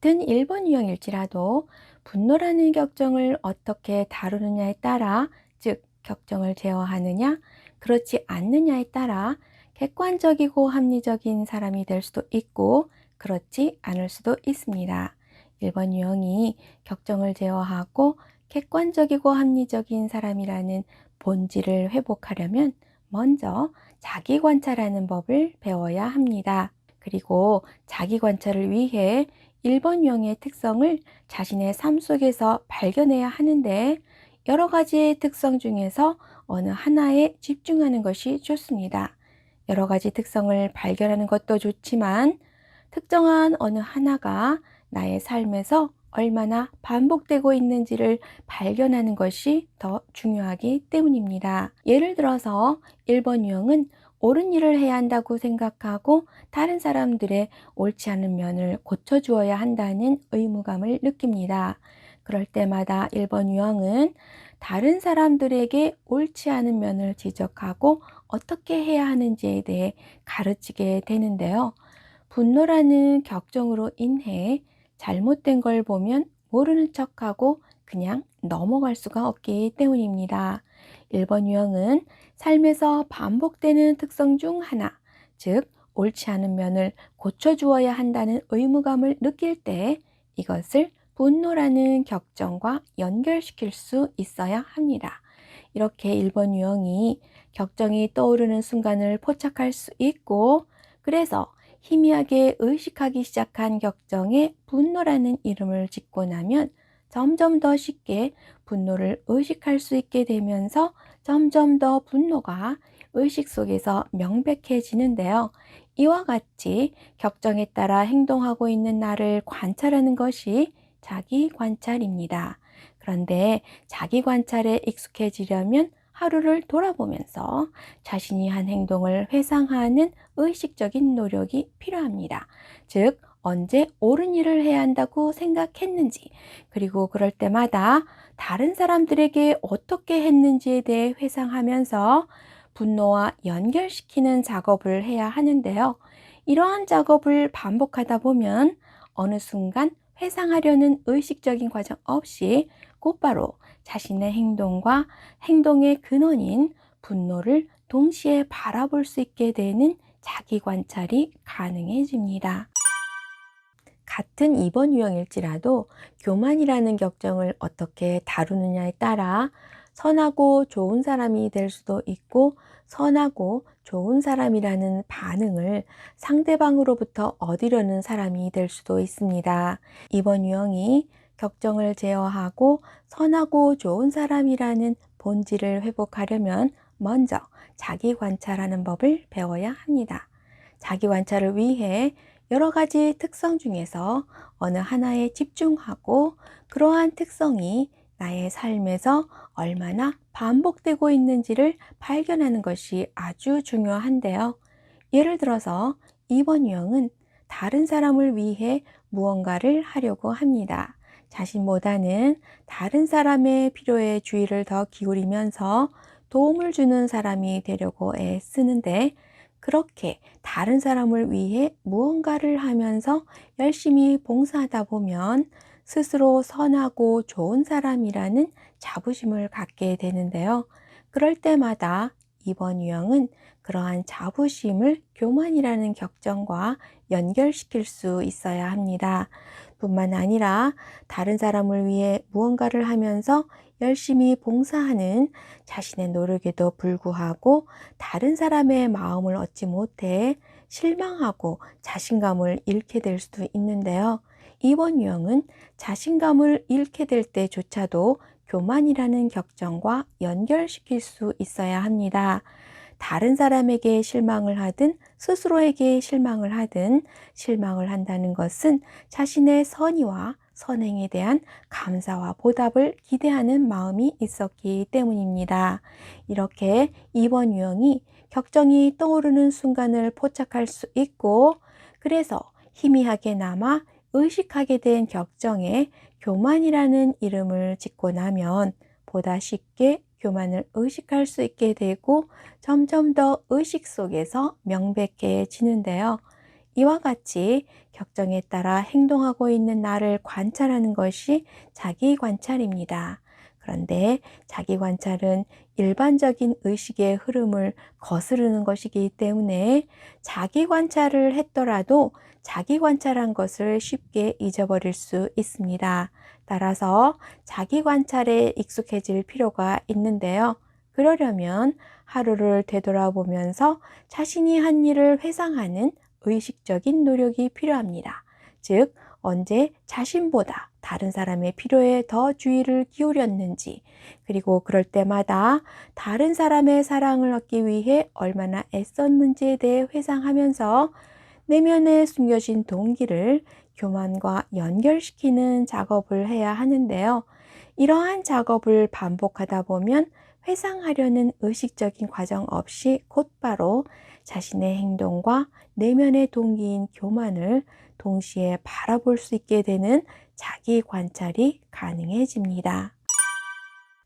같은 1번 유형일지라도 분노라는 격정을 어떻게 다루느냐에 따라, 즉 격정을 제어하느냐 그렇지 않느냐에 따라 객관적이고 합리적인 사람이 될 수도 있고 그렇지 않을 수도 있습니다. 1번 유형이 격정을 제어하고 객관적이고 합리적인 사람이라는 본질을 회복하려면 먼저 자기 관찰하는 법을 배워야 합니다. 그리고 자기 관찰을 위해 1번 유형의 특성을 자신의 삶 속에서 발견해야 하는데, 여러 가지의 특성 중에서 어느 하나에 집중하는 것이 좋습니다. 여러 가지 특성을 발견하는 것도 좋지만 특정한 어느 하나가 나의 삶에서 얼마나 반복되고 있는지를 발견하는 것이 더 중요하기 때문입니다. 예를 들어서 1번 유형은 옳은 일을 해야 한다고 생각하고 다른 사람들의 옳지 않은 면을 고쳐주어야 한다는 의무감을 느낍니다. 그럴 때마다 1번 유형은 다른 사람들에게 옳지 않은 면을 지적하고 어떻게 해야 하는지에 대해 가르치게 되는데요. 분노라는 격정으로 인해 잘못된 걸 보면 모르는 척하고 그냥 넘어갈 수가 없기 때문입니다. 1번 유형은 삶에서 반복되는 특성 중 하나, 즉 옳지 않은 면을 고쳐주어야 한다는 의무감을 느낄 때 이것을 분노라는 격정과 연결시킬 수 있어야 합니다. 이렇게 1번 유형이 격정이 떠오르는 순간을 포착할 수 있고, 그래서 희미하게 의식하기 시작한 격정에 분노라는 이름을 짓고 나면 점점 더 쉽게 분노를 의식할 수 있게 되면서 점점 더 분노가 의식 속에서 명백해지는데요. 이와 같이 격정에 따라 행동하고 있는 나를 관찰하는 것이 자기 관찰입니다. 그런데 자기 관찰에 익숙해지려면 하루를 돌아보면서 자신이 한 행동을 회상하는 의식적인 노력이 필요합니다. 즉, 언제 옳은 일을 해야 한다고 생각했는지, 그리고 그럴 때마다 다른 사람들에게 어떻게 했는지에 대해 회상하면서 분노와 연결시키는 작업을 해야 하는데요. 이러한 작업을 반복하다 보면 어느 순간 회상하려는 의식적인 과정 없이 곧바로 자신의 행동과 행동의 근원인 분노를 동시에 바라볼 수 있게 되는 자기 관찰이 가능해집니다. 같은 2번 유형일지라도 교만이라는 격정을 어떻게 다루느냐에 따라 선하고 좋은 사람이 될 수도 있고, 선하고 좋은 사람이라는 반응을 상대방으로부터 얻으려는 사람이 될 수도 있습니다. 2번 유형이 격정을 제어하고 선하고 좋은 사람이라는 본질을 회복하려면 먼저 자기 관찰하는 법을 배워야 합니다. 자기 관찰을 위해 여러 가지 특성 중에서 어느 하나에 집중하고 그러한 특성이 나의 삶에서 얼마나 반복되고 있는지를 발견하는 것이 아주 중요한데요. 예를 들어서 2번 유형은 다른 사람을 위해 무언가를 하려고 합니다. 자신보다는 다른 사람의 필요에 주의를 더 기울이면서 도움을 주는 사람이 되려고 애쓰는데, 그렇게 다른 사람을 위해 무언가를 하면서 열심히 봉사하다 보면 스스로 선하고 좋은 사람이라는 자부심을 갖게 되는데요. 그럴 때마다 2번 유형은 그러한 자부심을 교만이라는 격정과 연결시킬 수 있어야 합니다. 뿐만 아니라 다른 사람을 위해 무언가를 하면서 열심히 봉사하는 자신의 노력에도 불구하고 다른 사람의 마음을 얻지 못해 실망하고 자신감을 잃게 될 수도 있는데요. 2번 유형은 자신감을 잃게 될 때조차도 교만이라는 격정과 연결시킬 수 있어야 합니다. 다른 사람에게 실망을 하든 스스로에게 실망을 하든 실망을 한다는 것은 자신의 선의와 선행에 대한 감사와 보답을 기대하는 마음이 있었기 때문입니다. 이렇게 2번 유형이 격정이 떠오르는 순간을 포착할 수 있고, 그래서 희미하게나마 의식하게 된 격정에 교만이라는 이름을 짓고 나면 보다 쉽게 교만을 의식할 수 있게 되고 점점 더 의식 속에서 명백해지는데요. 이와 같이 격정에 따라 행동하고 있는 나를 관찰하는 것이 자기 관찰입니다. 그런데 자기 관찰은 일반적인 의식의 흐름을 거스르는 것이기 때문에 자기 관찰을 했더라도 자기 관찰한 것을 쉽게 잊어버릴 수 있습니다. 따라서 자기 관찰에 익숙해질 필요가 있는데요. 그러려면 하루를 되돌아보면서 자신이 한 일을 회상하는 의식적인 노력이 필요합니다. 즉, 언제 자신보다 다른 사람의 필요에 더 주의를 기울였는지, 그리고 그럴 때마다 다른 사람의 사랑을 얻기 위해 얼마나 애썼는지에 대해 회상하면서 내면에 숨겨진 동기를 교만과 연결시키는 작업을 해야 하는데요. 이러한 작업을 반복하다 보면 회상하려는 의식적인 과정 없이 곧바로 자신의 행동과 내면의 동기인 교만을 동시에 바라볼 수 있게 되는 자기 관찰이 가능해집니다.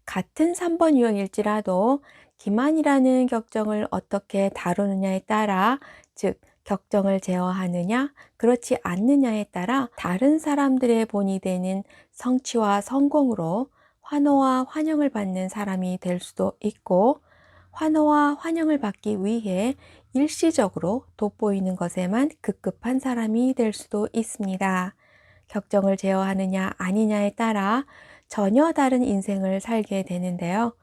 같은 3번 유형일지라도 기만이라는 격정을 어떻게 다루느냐에 따라, 즉 격정을 제어하느냐 그렇지 않느냐에 따라 다른 사람들의 본이 되는 성취와 성공으로 환호와 환영을 받는 사람이 될 수도 있고, 환호와 환영을 받기 위해 일시적으로 돋보이는 것에만 급급한 사람이 될 수도 있습니다. 격정을 제어하느냐 아니냐에 따라 전혀 다른 인생을 살게 되는데요.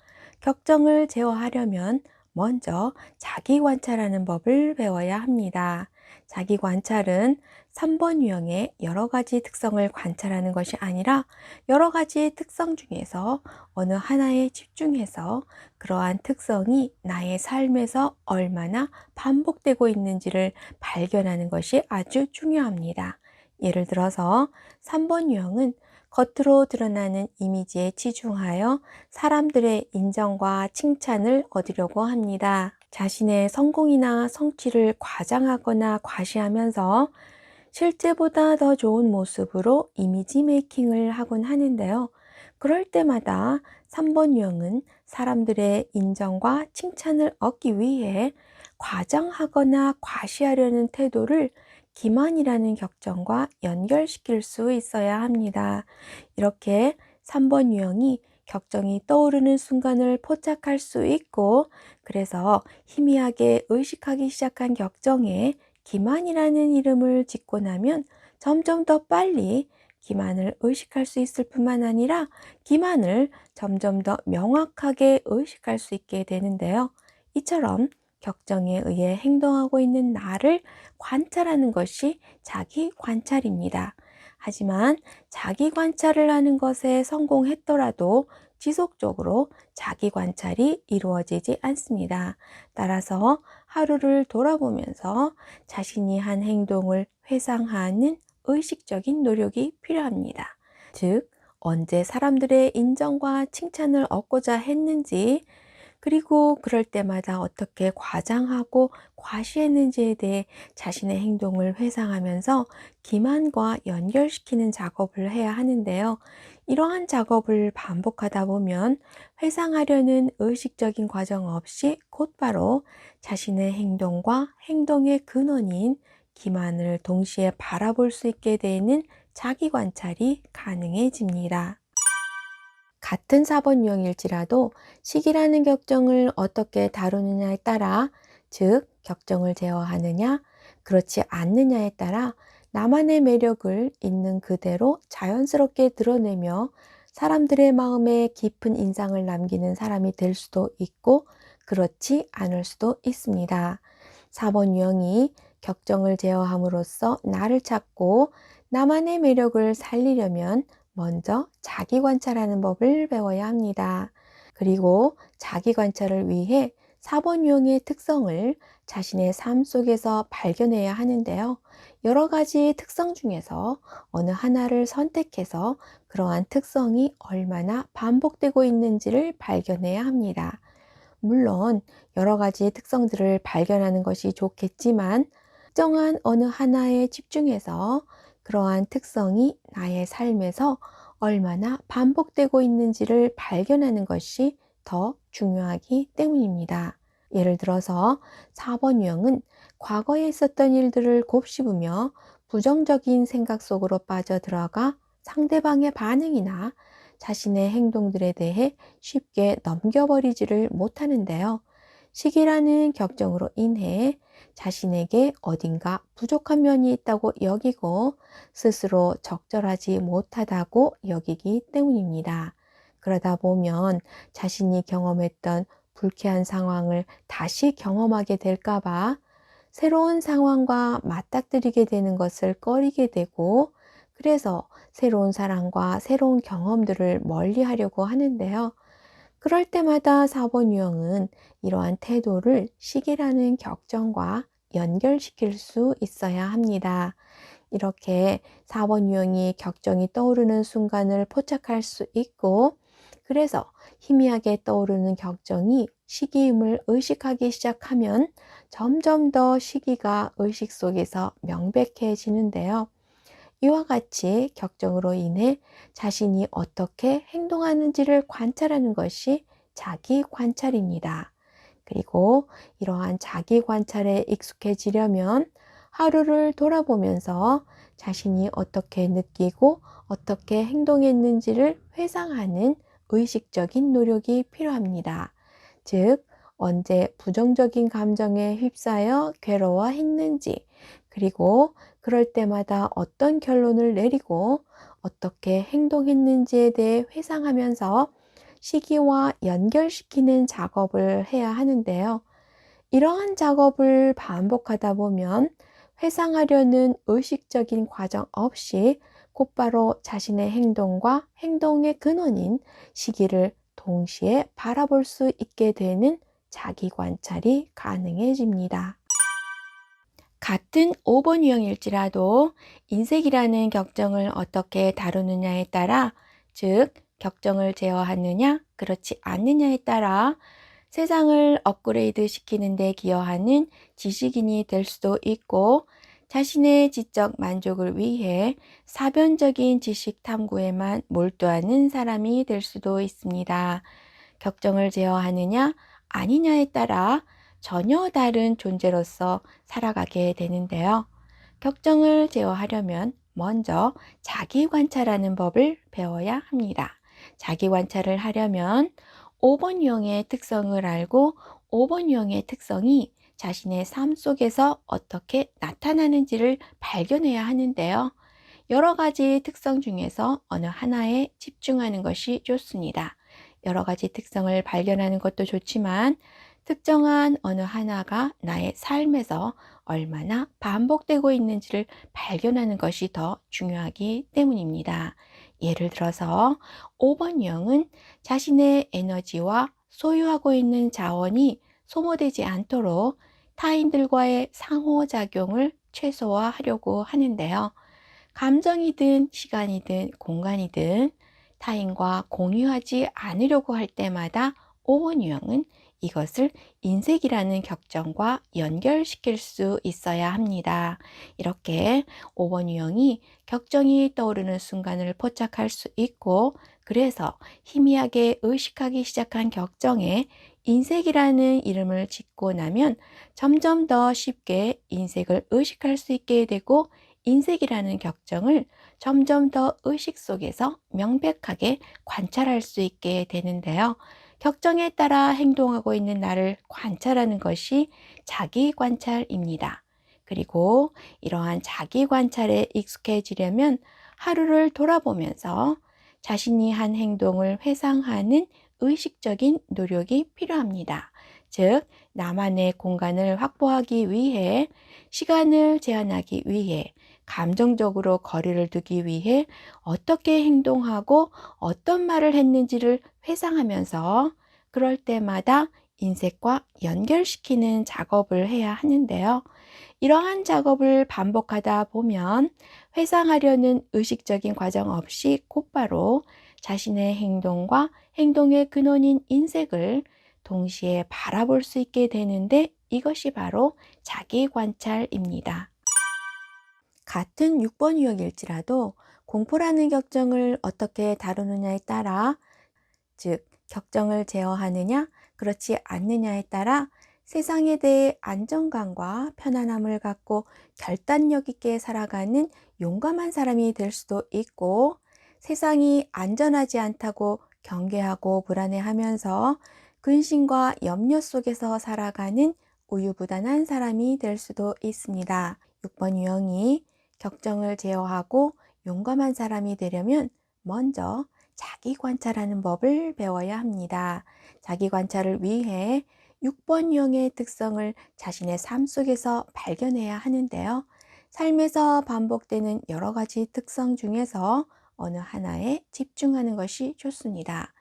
격정을 제어하려면 먼저 자기 관찰하는 법을 배워야 합니다. 자기 관찰은 3번 유형의 여러 가지 특성을 관찰하는 것이 아니라 여러 가지 특성 중에서 어느 하나에 집중해서 그러한 특성이 나의 삶에서 얼마나 반복되고 있는지를 발견하는 것이 아주 중요합니다. 예를 들어서 3번 유형은 겉으로 드러나는 이미지에 치중하여 사람들의 인정과 칭찬을 얻으려고 합니다. 자신의 성공이나 성취를 과장하거나 과시하면서 실제보다 더 좋은 모습으로 이미지 메이킹을 하곤 하는데요. 그럴 때마다 3번 유형은 사람들의 인정과 칭찬을 얻기 위해 과장하거나 과시하려는 태도를 기만이라는 격정과 연결시킬 수 있어야 합니다. 이렇게 3번 유형이 격정이 떠오르는 순간을 포착할 수 있고, 그래서 희미하게 의식하기 시작한 격정에 기만이라는 이름을 짓고 나면 점점 더 빨리 기만을 의식할 수 있을 뿐만 아니라 기만을 점점 더 명확하게 의식할 수 있게 되는데요. 이처럼 격정에 의해 행동하고 있는 나를 관찰하는 것이 자기 관찰입니다. 하지만 자기 관찰을 하는 것에 성공했더라도 지속적으로 자기 관찰이 이루어지지 않습니다. 따라서 하루를 돌아보면서 자신이 한 행동을 회상하는 의식적인 노력이 필요합니다. 즉, 언제 사람들의 인정과 칭찬을 얻고자 했는지, 그리고 그럴 때마다 어떻게 과장하고 과시했는지에 대해 자신의 행동을 회상하면서 기만과 연결시키는 작업을 해야 하는데요. 이러한 작업을 반복하다 보면 회상하려는 의식적인 과정 없이 곧바로 자신의 행동과 행동의 근원인 기만을 동시에 바라볼 수 있게 되는 자기 관찰이 가능해집니다. 같은 4번 유형일지라도 식이라는 격정을 어떻게 다루느냐에 따라, 즉 격정을 제어하느냐 그렇지 않느냐에 따라 나만의 매력을 있는 그대로 자연스럽게 드러내며 사람들의 마음에 깊은 인상을 남기는 사람이 될 수도 있고 그렇지 않을 수도 있습니다. 4번 유형이 격정을 제어함으로써 나를 찾고 나만의 매력을 살리려면 먼저 자기 관찰하는 법을 배워야 합니다. 그리고 자기 관찰을 위해 4번 유형의 특성을 자신의 삶 속에서 발견해야 하는데요. 여러 가지 특성 중에서 어느 하나를 선택해서 그러한 특성이 얼마나 반복되고 있는지를 발견해야 합니다. 물론 여러 가지 특성들을 발견하는 것이 좋겠지만 특정한 어느 하나에 집중해서 그러한 특성이 나의 삶에서 얼마나 반복되고 있는지를 발견하는 것이 더 중요하기 때문입니다. 예를 들어서 4번 유형은 과거에 있었던 일들을 곱씹으며 부정적인 생각 속으로 빠져들어가 상대방의 반응이나 자신의 행동들에 대해 쉽게 넘겨버리지를 못하는데요. 시기라는 격정으로 인해 자신에게 어딘가 부족한 면이 있다고 여기고 스스로 적절하지 못하다고 여기기 때문입니다. 그러다 보면 자신이 경험했던 불쾌한 상황을 다시 경험하게 될까봐 새로운 상황과 맞닥뜨리게 되는 것을 꺼리게 되고, 그래서 새로운 사람과 새로운 경험들을 멀리 하려고 하는데요. 그럴 때마다 4번 유형은 이러한 태도를 시기라는 격정과 연결시킬 수 있어야 합니다. 이렇게 4번 유형이 격정이 떠오르는 순간을 포착할 수 있고, 그래서 희미하게 떠오르는 격정이 시기임을 의식하기 시작하면 점점 더 시기가 의식 속에서 명백해지는데요. 이와 같이 격정으로 인해 자신이 어떻게 행동하는지를 관찰하는 것이 자기 관찰입니다. 그리고 이러한 자기 관찰에 익숙해지려면 하루를 돌아보면서 자신이 어떻게 느끼고 어떻게 행동했는지를 회상하는 의식적인 노력이 필요합니다. 즉, 언제 부정적인 감정에 휩싸여 괴로워했는지, 그리고 그럴 때마다 어떤 결론을 내리고 어떻게 행동했는지에 대해 회상하면서 시기와 연결시키는 작업을 해야 하는데요. 이러한 작업을 반복하다 보면 회상하려는 의식적인 과정 없이 곧바로 자신의 행동과 행동의 근원인 시기를 동시에 바라볼 수 있게 되는 자기 관찰이 가능해집니다. 같은 5번 유형일지라도 인색이라는 격정을 어떻게 다루느냐에 따라, 즉 격정을 제어하느냐 그렇지 않느냐에 따라 세상을 업그레이드 시키는 데 기여하는 지식인이 될 수도 있고, 자신의 지적 만족을 위해 사변적인 지식 탐구에만 몰두하는 사람이 될 수도 있습니다. 격정을 제어하느냐 아니냐에 따라 전혀 다른 존재로서 살아가게 되는데요. 격정을 제어하려면 먼저 자기 관찰하는 법을 배워야 합니다. 자기 관찰을 하려면 5번 유형의 특성을 알고 5번 유형의 특성이 자신의 삶 속에서 어떻게 나타나는지를 발견해야 하는데요. 여러 가지 특성 중에서 어느 하나에 집중하는 것이 좋습니다. 여러 가지 특성을 발견하는 것도 좋지만 특정한 어느 하나가 나의 삶에서 얼마나 반복되고 있는지를 발견하는 것이 더 중요하기 때문입니다. 예를 들어서 5번 유형은 자신의 에너지와 소유하고 있는 자원이 소모되지 않도록 타인들과의 상호작용을 최소화하려고 하는데요. 감정이든 시간이든 공간이든 타인과 공유하지 않으려고 할 때마다 5번 유형은 이것을 인색이라는 격정과 연결시킬 수 있어야 합니다. 이렇게 5번 유형이 격정이 떠오르는 순간을 포착할 수 있고, 그래서 희미하게 의식하기 시작한 격정에 인색이라는 이름을 짓고 나면 점점 더 쉽게 인색을 의식할 수 있게 되고, 인색이라는 격정을 점점 더 의식 속에서 명백하게 관찰할 수 있게 되는데요. 격정에 따라 행동하고 있는 나를 관찰하는 것이 자기 관찰입니다. 그리고 이러한 자기 관찰에 익숙해지려면 하루를 돌아보면서 자신이 한 행동을 회상하는 의식적인 노력이 필요합니다. 즉, 나만의 공간을 확보하기 위해, 시간을 제한하기 위해, 감정적으로 거리를 두기 위해 어떻게 행동하고 어떤 말을 했는지를 회상하면서 그럴 때마다 인색과 연결시키는 작업을 해야 하는데요. 이러한 작업을 반복하다 보면 회상하려는 의식적인 과정 없이 곧바로 자신의 행동과 행동의 근원인 인색을 동시에 바라볼 수 있게 되는데, 이것이 바로 자기 관찰입니다. 같은 6번 유형일지라도 공포라는 격정을 어떻게 다루느냐에 따라, 즉 격정을 제어하느냐 그렇지 않느냐에 따라 세상에 대해 안정감과 편안함을 갖고 결단력 있게 살아가는 용감한 사람이 될 수도 있고, 세상이 안전하지 않다고 경계하고 불안해하면서 근심과 염려 속에서 살아가는 우유부단한 사람이 될 수도 있습니다. 6번 유형이 격정을 제어하고 용감한 사람이 되려면 먼저 자기 관찰하는 법을 배워야 합니다. 자기 관찰을 위해 6번 유형의 특성을 자신의 삶 속에서 발견해야 하는데요. 삶에서 반복되는 여러 가지 특성 중에서 어느 하나에 집중하는 것이 좋습니다.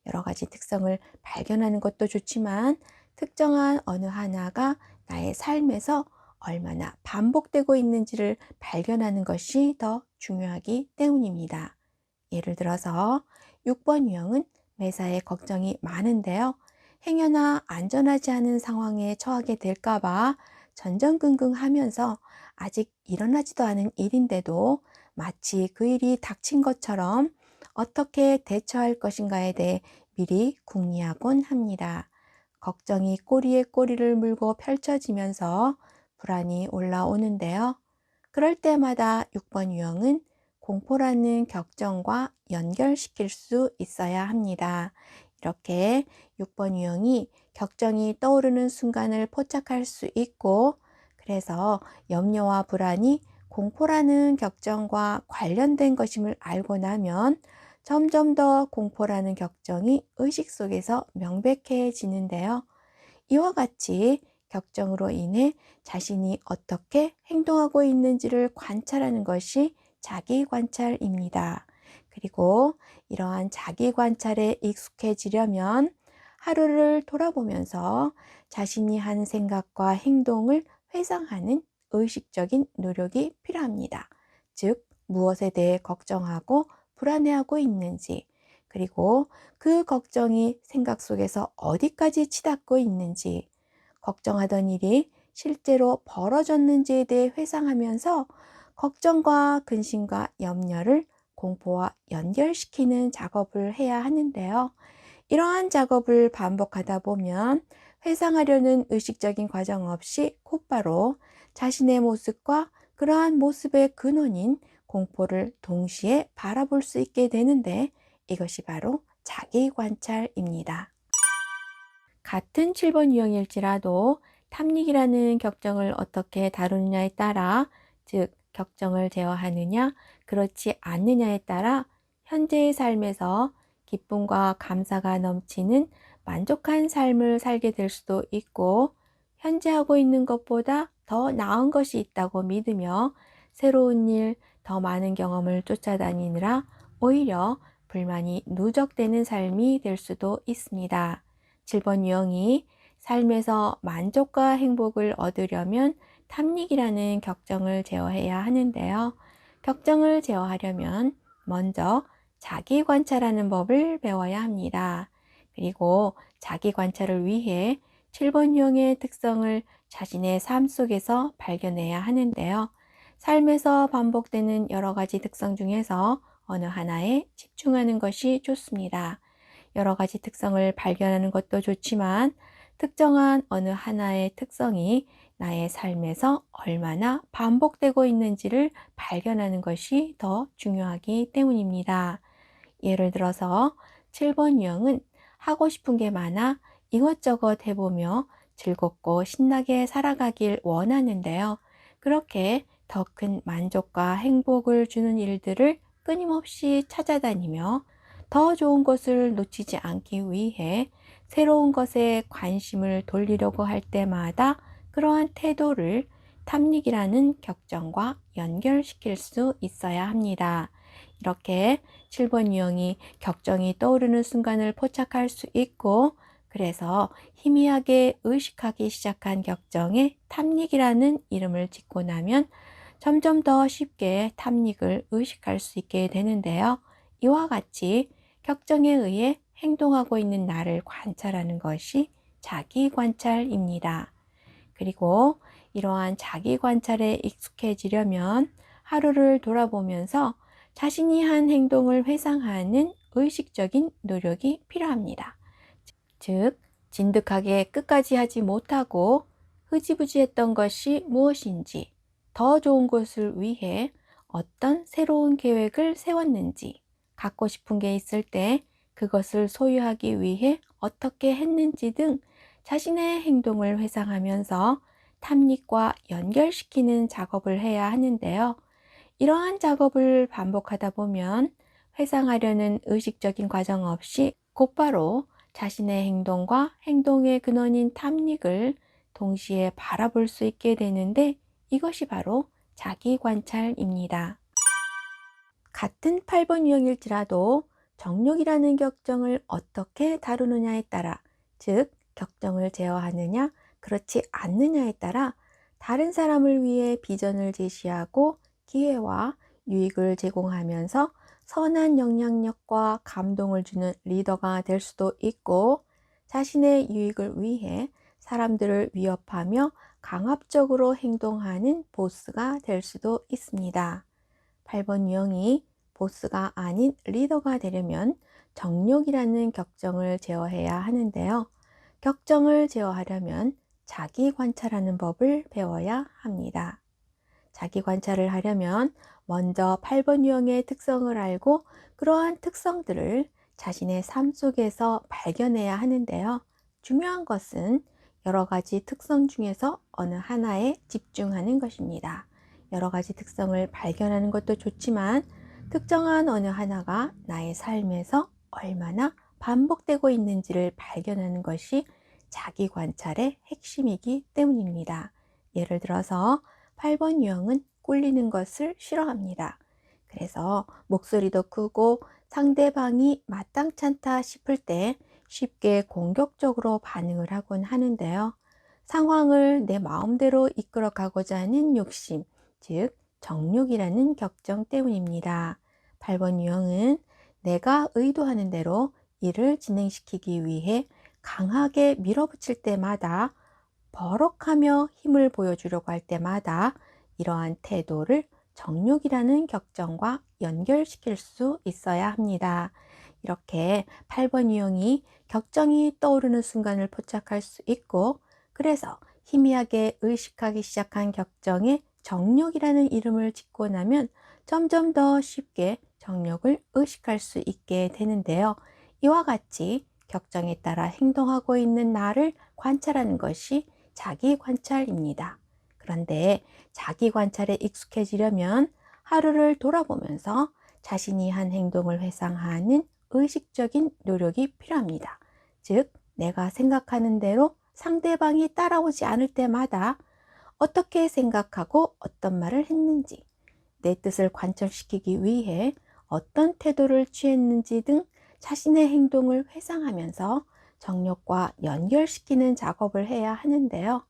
여러 가지 특성을 발견하는 것도 좋지만 특정한 어느 하나가 나의 삶에서 얼마나 반복되고 있는지를 발견하는 것이 더 중요하기 때문입니다. 예를 들어서 6번 유형은 매사에 걱정이 많은데요. 행여나 안전하지 않은 상황에 처하게 될까봐 전전긍긍하면서 아직 일어나지도 않은 일인데도 마치 그 일이 닥친 것처럼 어떻게 대처할 것인가에 대해 미리 궁리하곤 합니다. 걱정이 꼬리에 꼬리를 물고 펼쳐지면서 불안이 올라오는데요. 그럴 때마다 6번 유형은 공포라는 격정과 연결시킬 수 있어야 합니다. 이렇게 6번 유형이 격정이 떠오르는 순간을 포착할 수 있고, 그래서 염려와 불안이 공포라는 격정과 관련된 것임을 알고 나면 점점 더 공포라는 격정이 의식 속에서 명백해지는데요. 이와 같이 격정으로 인해 자신이 어떻게 행동하고 있는지를 관찰하는 것이 자기 관찰입니다. 그리고 이러한 자기 관찰에 익숙해지려면 하루를 돌아보면서 자신이 한 생각과 행동을 회상하는 의식적인 노력이 필요합니다. 즉, 무엇에 대해 걱정하고 불안해하고 있는지, 그리고 그 걱정이 생각 속에서 어디까지 치닫고 있는지, 걱정하던 일이 실제로 벌어졌는지에 대해 회상하면서 걱정과 근심과 염려를 공포와 연결시키는 작업을 해야 하는데요. 이러한 작업을 반복하다 보면 회상하려는 의식적인 과정 없이 곧바로 자신의 모습과 그러한 모습의 근원인 공포를 동시에 바라볼 수 있게 되는데, 이것이 바로 자기 관찰입니다. 같은 7번 유형일지라도 탐닉이라는 격정을 어떻게 다루느냐에 따라, 즉 격정을 제어하느냐 그렇지 않느냐에 따라 현재의 삶에서 기쁨과 감사가 넘치는 만족한 삶을 살게 될 수도 있고, 현재 하고 있는 것보다 더 나은 것이 있다고 믿으며 새로운 일, 더 많은 경험을 쫓아다니느라 오히려 불만이 누적되는 삶이 될 수도 있습니다. 7번 유형이 삶에서 만족과 행복을 얻으려면 탐닉이라는 격정을 제어해야 하는데요. 격정을 제어하려면 먼저 자기 관찰하는 법을 배워야 합니다. 그리고 자기 관찰을 위해 7번 유형의 특성을 자신의 삶 속에서 발견해야 하는데요. 삶에서 반복되는 여러 가지 특성 중에서 어느 하나에 집중하는 것이 좋습니다. 여러 가지 특성을 발견하는 것도 좋지만 특정한 어느 하나의 특성이 나의 삶에서 얼마나 반복되고 있는지를 발견하는 것이 더 중요하기 때문입니다. 예를 들어서 7번 유형은 하고 싶은 게 많아 이것저것 해보며 즐겁고 신나게 살아가길 원하는데요. 그렇게 더 큰 만족과 행복을 주는 일들을 끊임없이 찾아다니며 더 좋은 것을 놓치지 않기 위해 새로운 것에 관심을 돌리려고 할 때마다 그러한 태도를 탐닉이라는 격정과 연결시킬 수 있어야 합니다. 이렇게 7번 유형이 격정이 떠오르는 순간을 포착할 수 있고, 그래서 희미하게 의식하기 시작한 격정에 탐닉이라는 이름을 짓고 나면 점점 더 쉽게 탐닉을 의식할 수 있게 되는데요. 이와 같이 격정에 의해 행동하고 있는 나를 관찰하는 것이 자기 관찰입니다. 그리고 이러한 자기 관찰에 익숙해지려면 하루를 돌아보면서 자신이 한 행동을 회상하는 의식적인 노력이 필요합니다. 즉, 진득하게 끝까지 하지 못하고 흐지부지했던 것이 무엇인지, 더 좋은 것을 위해 어떤 새로운 계획을 세웠는지, 갖고 싶은 게 있을 때 그것을 소유하기 위해 어떻게 했는지 등 자신의 행동을 회상하면서 탐닉과 연결시키는 작업을 해야 하는데요. 이러한 작업을 반복하다 보면 회상하려는 의식적인 과정 없이 곧바로 자신의 행동과 행동의 근원인 탐닉을 동시에 바라볼 수 있게 되는데, 이것이 바로 자기 관찰입니다. 같은 8번 유형일지라도 정욕이라는 격정을 어떻게 다루느냐에 따라, 즉 격정을 제어하느냐 그렇지 않느냐에 따라 다른 사람을 위해 비전을 제시하고 기회와 유익을 제공하면서 선한 영향력과 감동을 주는 리더가 될 수도 있고, 자신의 유익을 위해 사람들을 위협하며 강압적으로 행동하는 보스가 될 수도 있습니다. 8번 유형이 보스가 아닌 리더가 되려면 정욕이라는 격정을 제어해야 하는데요. 격정을 제어하려면 자기 관찰하는 법을 배워야 합니다. 자기 관찰을 하려면 먼저 8번 유형의 특성을 알고 그러한 특성들을 자신의 삶 속에서 발견해야 하는데요. 중요한 것은 여러 가지 특성 중에서 어느 하나에 집중하는 것입니다. 여러 가지 특성을 발견하는 것도 좋지만 특정한 어느 하나가 나의 삶에서 얼마나 반복되고 있는지를 발견하는 것이 자기 관찰의 핵심이기 때문입니다. 예를 들어서 8번 유형은 꿀리는 것을 싫어합니다. 그래서 목소리도 크고 상대방이 마땅찮다 싶을 때 쉽게 공격적으로 반응을 하곤 하는데요. 상황을 내 마음대로 이끌어 가고자 하는 욕심, 즉 정욕이라는 격정 때문입니다. 8번 유형은 내가 의도하는 대로 일을 진행시키기 위해 강하게 밀어붙일 때마다, 버럭하며 힘을 보여주려고 할 때마다 이러한 태도를 정욕이라는 격정과 연결시킬 수 있어야 합니다. 이렇게 8번 유형이 격정이 떠오르는 순간을 포착할 수 있고, 그래서 희미하게 의식하기 시작한 격정에 정욕이라는 이름을 짓고 나면 점점 더 쉽게 정욕을 의식할 수 있게 되는데요. 이와 같이 격정에 따라 행동하고 있는 나를 관찰하는 것이 자기 관찰입니다. 그런데 자기 관찰에 익숙해지려면 하루를 돌아보면서 자신이 한 행동을 회상하는 의식적인 노력이 필요합니다. 즉, 내가 생각하는 대로 상대방이 따라오지 않을 때마다 어떻게 생각하고 어떤 말을 했는지, 내 뜻을 관철시키기 위해 어떤 태도를 취했는지 등 자신의 행동을 회상하면서 정욕과 연결시키는 작업을 해야 하는데요.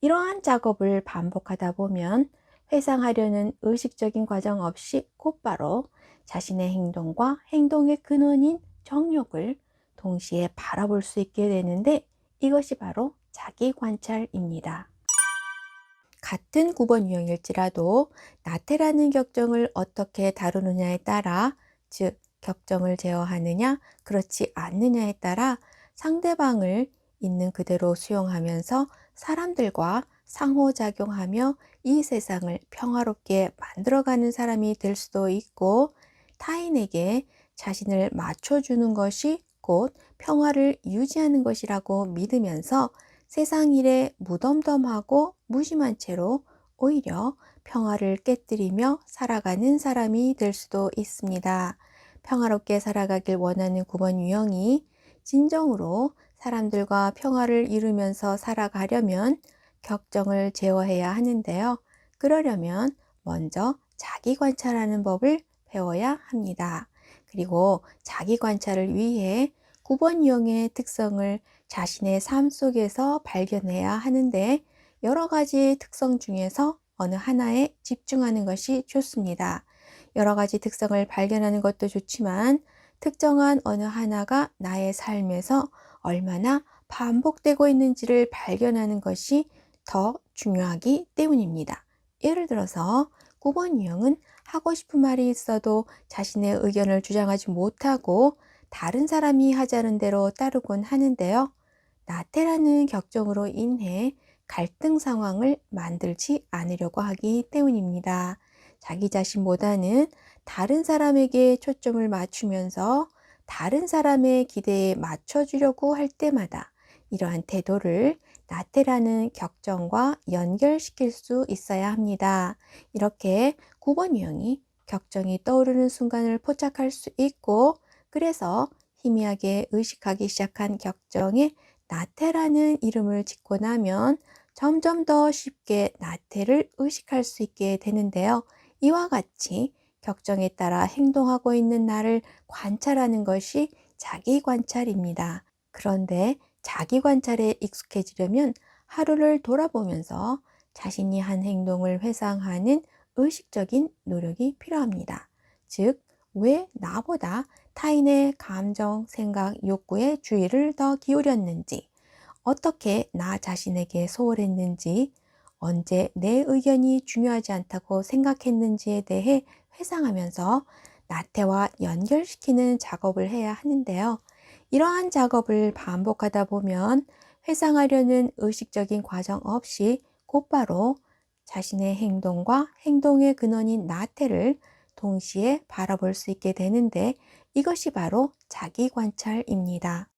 이러한 작업을 반복하다 보면 회상하려는 의식적인 과정 없이 곧바로 자신의 행동과 행동의 근원인 정욕을 동시에 바라볼 수 있게 되는데, 이것이 바로 자기 관찰입니다. 같은 9번 유형일지라도 나태라는 격정을 어떻게 다루느냐에 따라, 즉 격정을 제어하느냐 그렇지 않느냐에 따라 상대방을 있는 그대로 수용하면서 사람들과 상호작용하며 이 세상을 평화롭게 만들어가는 사람이 될 수도 있고, 타인에게 자신을 맞춰주는 것이 곧 평화를 유지하는 것이라고 믿으면서 세상 일에 무덤덤하고 무심한 채로 오히려 평화를 깨뜨리며 살아가는 사람이 될 수도 있습니다. 평화롭게 살아가길 원하는 9번 유형이 진정으로 사람들과 평화를 이루면서 살아가려면 격정을 제어해야 하는데요. 그러려면 먼저 자기 관찰하는 법을 배워야 합니다. 그리고 자기 관찰을 위해 9번 유형의 특성을 자신의 삶 속에서 발견해야 하는데, 여러 가지 특성 중에서 어느 하나에 집중하는 것이 좋습니다. 여러 가지 특성을 발견하는 것도 좋지만 특정한 어느 하나가 나의 삶에서 얼마나 반복되고 있는지를 발견하는 것이 더 중요하기 때문입니다. 예를 들어서 9번 유형은 하고 싶은 말이 있어도 자신의 의견을 주장하지 못하고 다른 사람이 하자는 대로 따르곤 하는데요. 나태라는 격정으로 인해 갈등 상황을 만들지 않으려고 하기 때문입니다. 자기 자신보다는 다른 사람에게 초점을 맞추면서 다른 사람의 기대에 맞춰주려고 할 때마다 이러한 태도를 나태라는 격정과 연결시킬 수 있어야 합니다. 이렇게 9번 유형이 격정이 떠오르는 순간을 포착할 수 있고, 그래서 희미하게 의식하기 시작한 격정에 나태라는 이름을 짓고 나면 점점 더 쉽게 나태를 의식할 수 있게 되는데요. 이와 같이 격정에 따라 행동하고 있는 나를 관찰하는 것이 자기 관찰입니다. 그런데 자기 관찰에 익숙해지려면 하루를 돌아보면서 자신이 한 행동을 회상하는 의식적인 노력이 필요합니다. 즉, 왜 나보다 타인의 감정, 생각, 욕구에 주의를 더 기울였는지, 어떻게 나 자신에게 소홀했는지, 언제 내 의견이 중요하지 않다고 생각했는지에 대해 회상하면서 나태와 연결시키는 작업을 해야 하는데요. 이러한 작업을 반복하다 보면 회상하려는 의식적인 과정 없이 곧바로 자신의 행동과 행동의 근원인 나태를 동시에 바라볼 수 있게 되는데, 이것이 바로 자기 관찰입니다.